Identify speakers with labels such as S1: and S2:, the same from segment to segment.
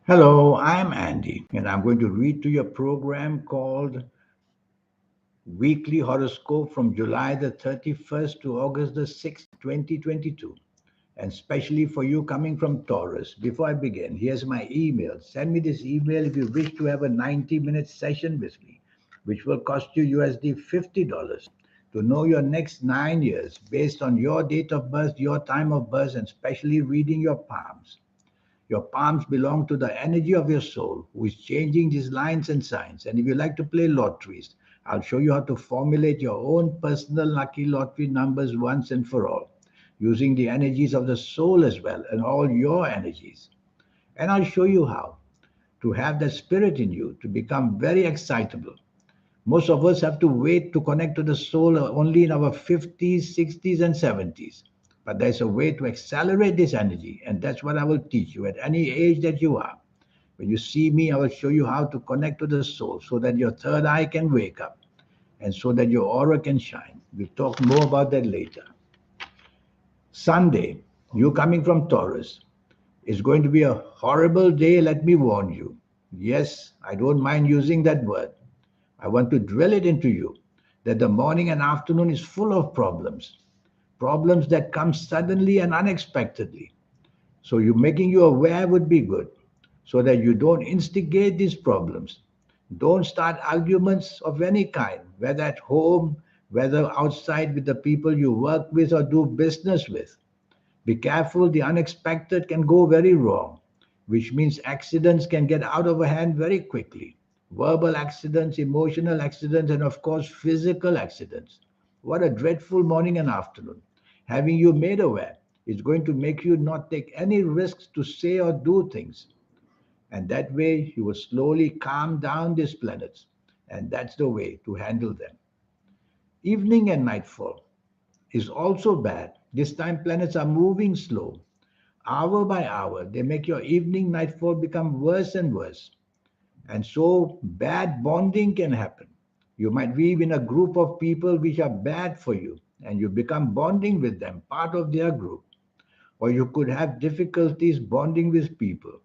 S1: Hello, I'm Andy, and I'm going to read to you a program called Weekly Horoscope from July the 31st to August the 6th, 2022, and especially for you coming from Taurus. Before I begin, here's my email. Send me this email if you wish to have a 90-minute session with me, which will cost you USD $50 to know your next 9 years based on your date of birth, your time of birth, and especially reading your palms. Your palms belong to the energy of your soul, who is changing these lines and signs. And if you like to play lotteries, I'll show you how to formulate your own personal lucky lottery numbers once and for all, using the energies of the soul as well and all your energies. And I'll show you how to have that spirit in you to become very excitable. Most of us have to wait to connect to the soul only in our 50s, 60s, and 70s. But there's a way to accelerate this energy, and that's what I will teach you at any age that you are. When you see me, I will show you how to connect to the soul so that your third eye can wake up and so that your aura can shine. We'll talk more about that later. Sunday, you coming from Taurus, is going to be a horrible day, let me warn you. Yes, I don't mind using that word. I want to drill it into you that the morning and afternoon is full of problems, problems that come suddenly and unexpectedly. So you making you aware would be good so that you don't instigate these problems. Don't start arguments of any kind, whether at home, whether outside with the people you work with or do business with. Be careful, the unexpected can go very wrong, which means accidents can get out of hand very quickly. Verbal accidents, emotional accidents, and of course, physical accidents. What a dreadful morning and afternoon. Having you made aware is going to make you not take any risks to say or do things. And that way, you will slowly calm down these planets. And that's the way to handle them. Evening and nightfall is also bad. This time, planets are moving slow. Hour by hour, they make your evening nightfall become worse and worse. And so, bad bonding can happen. You might be in a group of people which are bad for you, and you become bonding with them, part of their group. Or you could have difficulties bonding with people.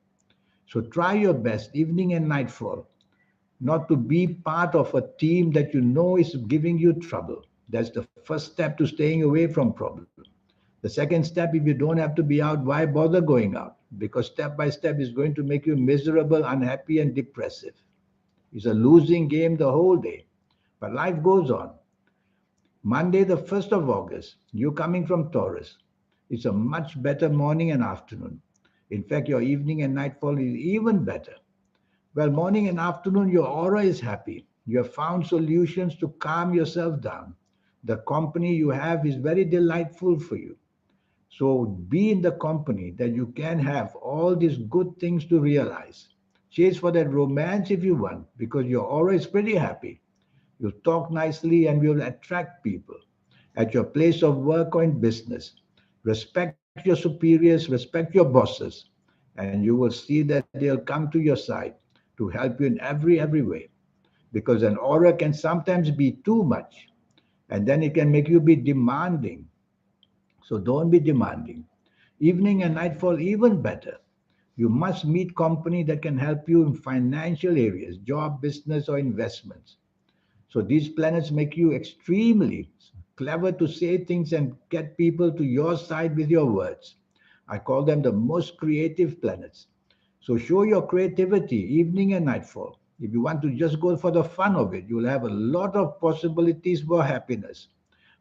S1: So, try your best, evening and nightfall, not to be part of a team that you know is giving you trouble. That's the first step to staying away from problem. The second step, if you don't have to be out, why bother going out? Because step by step is going to make you miserable, unhappy, and depressive. It's a losing game the whole day. But life goes on. Monday, the 1st of August, you coming from Taurus. It's a much better morning and afternoon. In fact, your evening and nightfall is even better. Well, morning and afternoon, your aura is happy. You have found solutions to calm yourself down. The company you have is very delightful for you. So be in the company that you can have all these good things to realize. Chase for that romance if you want, because your aura is pretty happy. You'll talk nicely and you'll attract people at your place of work or in business. Respect your superiors, respect your bosses, and you will see that they'll come to your side to help you in every way. Because an aura can sometimes be too much, and then it can make you be demanding. So don't be demanding. Evening and nightfall, even better. You must meet company that can help you in financial areas, job, business, or investments. So these planets make you extremely clever to say things and get people to your side with your words. I call them the most creative planets. So show your creativity evening and nightfall. If you want to just go for the fun of it, you'll have a lot of possibilities for happiness.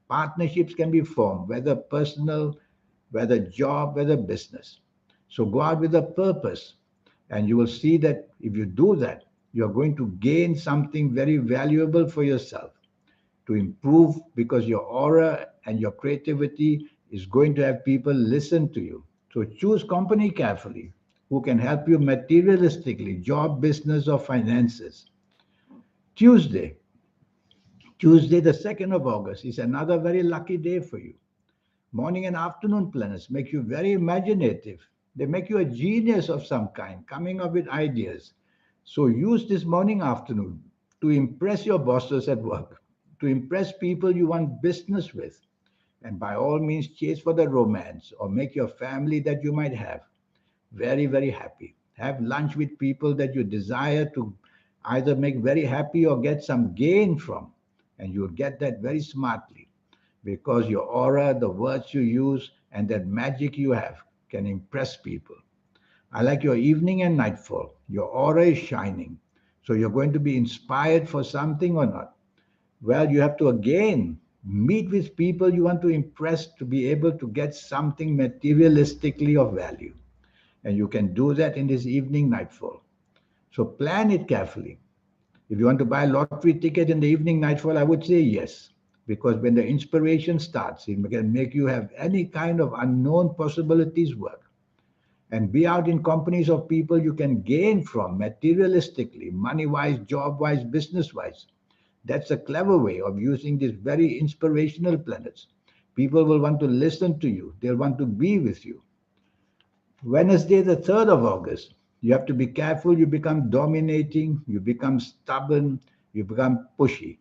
S1: Partnerships can be formed, whether personal, whether job, whether business. So go out with a purpose, and you will see that if you do that, you're going to gain something very valuable for yourself to improve because your aura and your creativity is going to have people listen to you. So choose company carefully who can help you materialistically, job, business, or finances. Tuesday, Tuesday, the 2nd of August, is another very lucky day for you. Morning and afternoon planets make you very imaginative. They make you a genius of some kind, coming up with ideas. So use this morning, afternoon to impress your bosses at work, to impress people you want business with. And by all means, chase for the romance or make your family that you might have very, very happy. Have lunch with people that you desire to either make very happy or get some gain from. And you'll get that very smartly because your aura, the words you use, and that magic you have can impress people. I like your evening and nightfall. Your aura is shining. So you're going to be inspired for something or not. Well, you have to again meet with people you want to impress to be able to get something materialistically of value. And you can do that in this evening nightfall. So plan it carefully. If you want to buy a lottery ticket in the evening nightfall, I would say yes. Because when the inspiration starts, it can make you have any kind of unknown possibilities work. And be out in companies of people you can gain from materialistically, money wise, job wise, business wise. That's a clever way of using these very inspirational planets. People will want to listen to you, they'll want to be with you. Wednesday, the 3rd of August, you have to be careful. You become dominating, you become stubborn, you become pushy.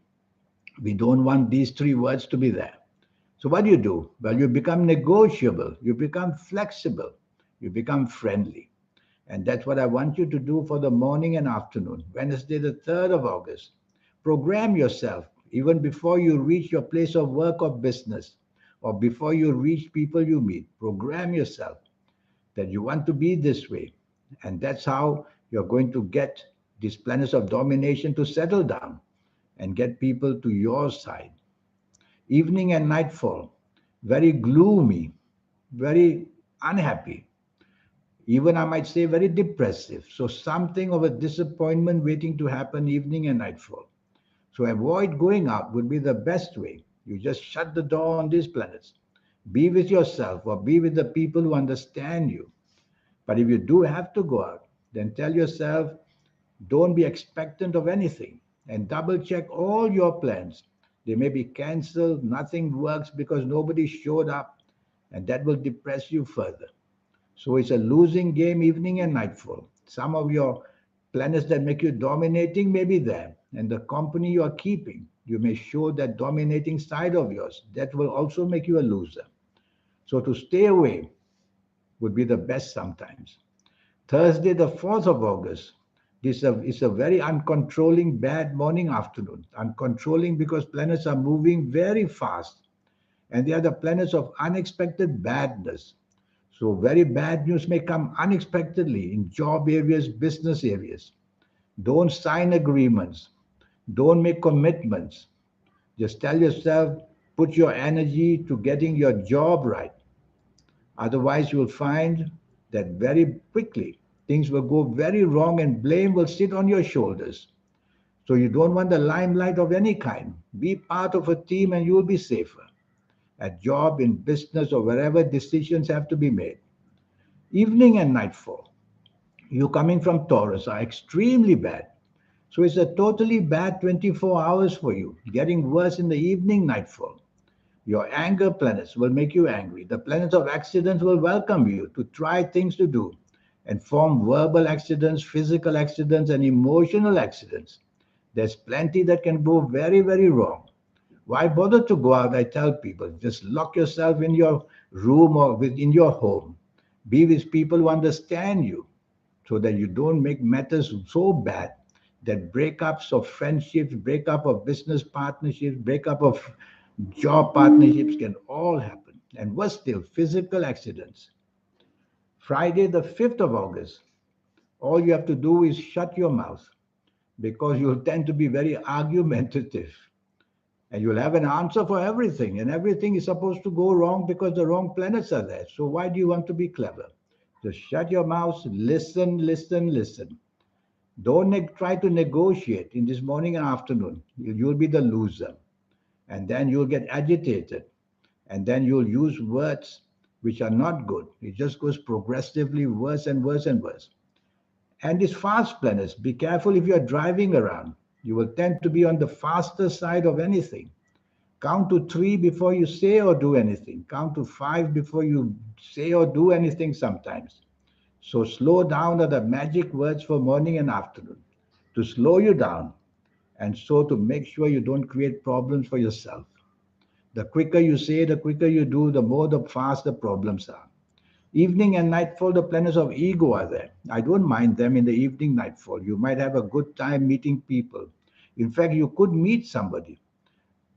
S1: We don't want these three words to be there. So, what do you do? Well, you become negotiable, you become flexible, you become friendly. And that's what I want you to do for the morning and afternoon. Wednesday, the 3rd of August. Program yourself even before you reach your place of work or business, or before you reach people you meet. Program yourself that you want to be this way. And that's how you're going to get these planets of domination to settle down and get people to your side. Evening and nightfall, very gloomy, very unhappy, even I might say very depressive. So, something of a disappointment waiting to happen evening and nightfall. So, avoid going out would be the best way. You just shut the door on these planets. Be with yourself or be with the people who understand you. But if you do have to go out, then tell yourself, don't be expectant of anything and double check all your plans. They may be cancelled, nothing works because nobody showed up, and that will depress you further. So it's a losing game evening and nightfall. Some of your planets that make you dominating may be there, and the company you are keeping, you may show that dominating side of yours. That will also make you a loser. So to stay away would be the best sometimes. Thursday, the 4th of August. Is a very uncontrolling bad morning afternoon. Uncontrolling because planets are moving very fast and they are the planets of unexpected badness. So, very bad news may come unexpectedly in job areas, business areas. Don't sign agreements, don't make commitments. Just tell yourself, put your energy to getting your job right. Otherwise, you will find that very quickly things will go very wrong and blame will sit on your shoulders. So you don't want the limelight of any kind. Be part of a team and you will be safer. At job, in business, or wherever decisions have to be made. Evening and nightfall, you coming from Taurus, are extremely bad. So it's a totally bad 24 hours for you, getting worse in the evening nightfall. Your anger planets will make you angry. The planets of accidents will welcome you to try things to do and form verbal accidents, physical accidents, and emotional accidents. There's plenty that can go very, very wrong. Why bother to go out? I tell people, just lock yourself in your room or within your home. Be with people who understand you so that you don't make matters so bad that breakups of friendships, breakup of business partnerships, breakup of job partnerships can all happen. And worse still, physical accidents. Friday, the 5th of August, all you have to do is shut your mouth because you'll tend to be very argumentative and you'll have an answer for everything. And everything is supposed to go wrong because the wrong planets are there. So why do you want to be clever? Just shut your mouth, listen, listen, listen. Don't try to negotiate in this morning and afternoon. You'll be the loser. And then you'll get agitated. And then you'll use words which are not good. It just goes progressively worse and worse and worse. And these fast planets, be careful if you're driving around. You will tend to be on the faster side of anything. Count to three before you say or do anything. Count to five before you say or do anything sometimes. So slow down are the magic words for morning and afternoon. To slow you down and so to make sure you don't create problems for yourself. The quicker you say, the quicker you do, the more the fast the problems are. Evening and nightfall, the planets of ego are there. I don't mind them in the evening nightfall. You might have a good time meeting people. In fact, you could meet somebody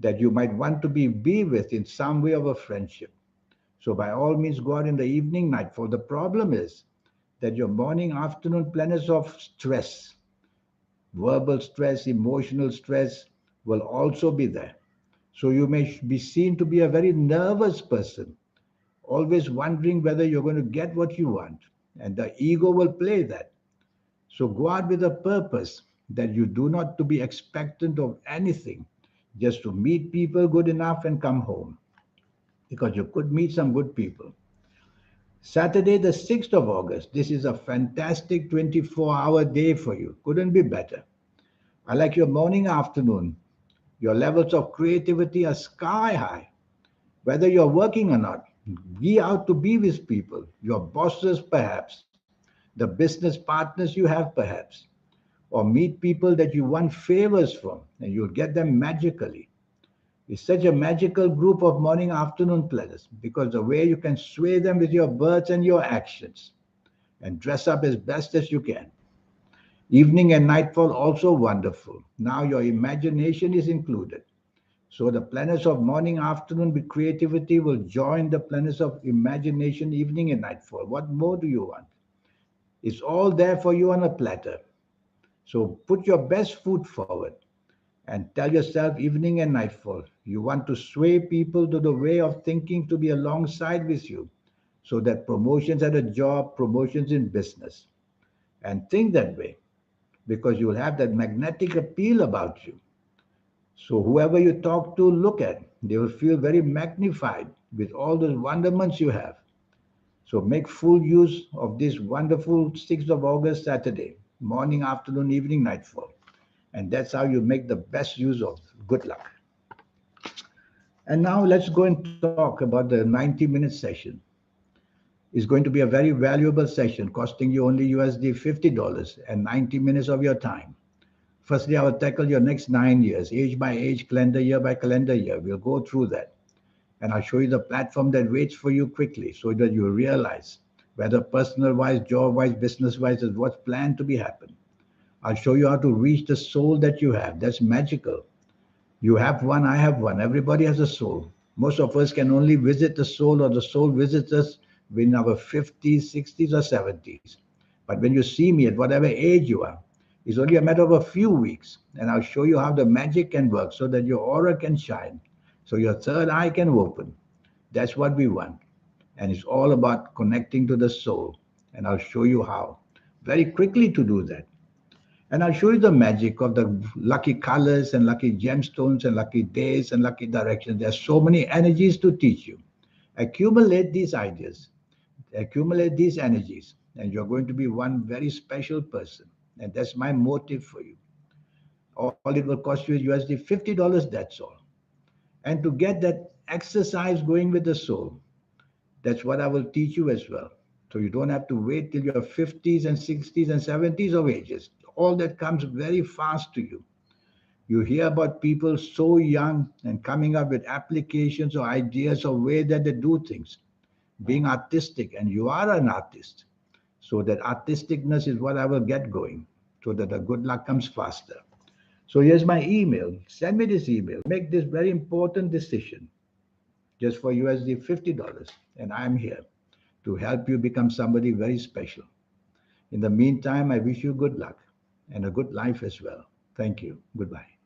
S1: that you might want to be with in some way of a friendship. So by all means, go out in the evening nightfall. The problem is that your morning, afternoon planets of stress, verbal stress, emotional stress will also be there. So you may be seen to be a very nervous person, always wondering whether you're going to get what you want. And the ego will play that. So go out with a purpose that you do not to be expectant of anything, just to meet people good enough and come home. Because you could meet some good people. Saturday, the 6th of August. This is a fantastic 24-hour day for you. Couldn't be better. I like your morning, afternoon. Your levels of creativity are sky high. Whether you're working or not, be out to be with people, your bosses perhaps, the business partners you have perhaps, or meet people that you want favors from, and you'll get them magically. It's such a magical group of morning afternoon planets because the way you can sway them with your words and your actions and dress up as best as you can. Evening and nightfall also wonderful. Now your imagination is included. So the planets of morning, afternoon with creativity will join the planets of imagination, evening and nightfall. What more do you want? It's all there for you on a platter. So put your best foot forward and tell yourself evening and nightfall. You want to sway people to the way of thinking to be alongside with you so that promotions at a job, promotions in business. And think that way because you'll have that magnetic appeal about you. So whoever you talk to, look at, they will feel very magnified with all those wonderments you have. So make full use of this wonderful 6th of August Saturday, morning, afternoon, evening, nightfall. And that's how you make the best use of good luck. And now let's go and talk about the 90-minute session. It's going to be a very valuable session costing you only USD $50 and 90 minutes of your time. Firstly, I will tackle your next 9 years, age by age, calendar year by calendar year. We'll go through that. And I'll show you the platform that waits for you quickly so that you realize whether personal wise, job wise, business wise is what's planned to be happen. I'll show you how to reach the soul that you have. That's magical. You have one, I have one. Everybody has a soul. Most of us can only visit the soul or the soul visits us in our 50s, 60s, or 70s. But when you see me at whatever age you are, it's only a matter of a few weeks. And I'll show you how the magic can work so that your aura can shine, so your third eye can open. That's what we want. And it's all about connecting to the soul. And I'll show you how very quickly to do that. And I'll show you the magic of the lucky colors and lucky gemstones and lucky days and lucky directions. There's so many energies to teach you. Accumulate these ideas, accumulate these energies, and you're going to be one very special person. And that's my motive for you. All it will cost you is USD $50, that's all. And to get that exercise going with the soul, that's what I will teach you as well. So you don't have to wait till your 50s and 60s and 70s of ages. All that comes very fast to you. You hear about people so young and coming up with applications or ideas or way that they do things, being artistic, and you are an artist. So that artisticness is what I will get going so that the good luck comes faster. So here's my email. Send me this email. Make this very important decision just for USD $50. And I'm here to help you become somebody very special. In the meantime, I wish you good luck and a good life as well. Thank you. Goodbye.